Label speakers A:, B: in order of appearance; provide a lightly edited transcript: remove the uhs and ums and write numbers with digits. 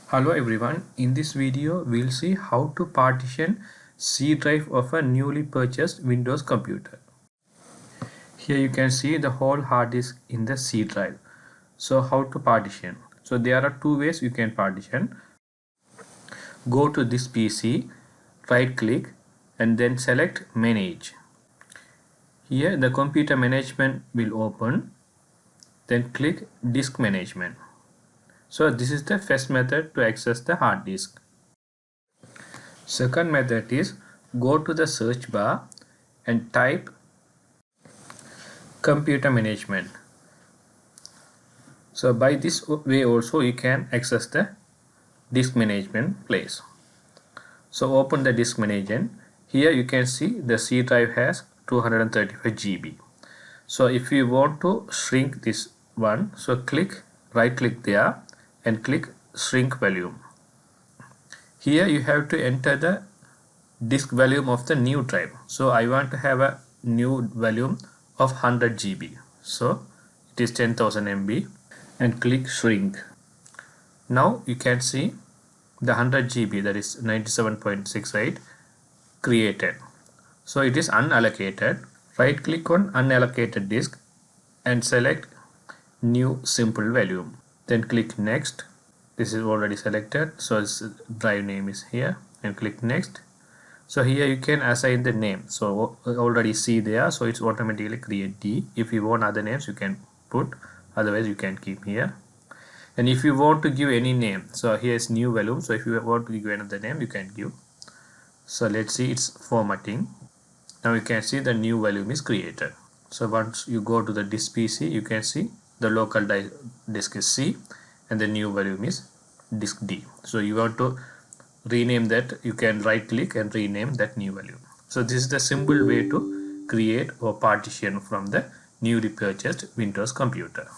A: Hello everyone, in this video we'll see how to partition C drive of a newly purchased Windows computer. Here you can see the whole hard disk in the C drive. So how to partition? So there are two ways you can partition. Go to this PC, right click and then select manage. Here the computer management will open, then click disk management. So this is the first method to access the hard disk. Second method is go to the search bar and type computer management. So by this way also you can access the disk management place. So open the disk management. Here you can see the C drive has 235 GB. So if you want to shrink this one, so right click there and click shrink volume. Here you have to enter the disk volume of the new drive. So I want to have a new volume of 100 GB. So it is 10,000 MB and click shrink. Now you can see the 100 GB, that is 97.68 created. So it is unallocated. Right click on unallocated disk and select new simple volume. Then click next. This is already selected, so its drive name is here, and click next. So here you can assign the name. So already see there, so it's automatically create D. If you want other names you can put, otherwise you can keep here. And if you want to give any name, so here is new volume, so if you want to give another name you can give. So let's see, it's formatting. Now you can see the new volume is created. So once you go to the disk PC, you can see the local disk is C and the new volume is disk D. So you want to rename that, you can right click and rename that new volume. So this is the simple way to create or partition from the newly purchased Windows computer.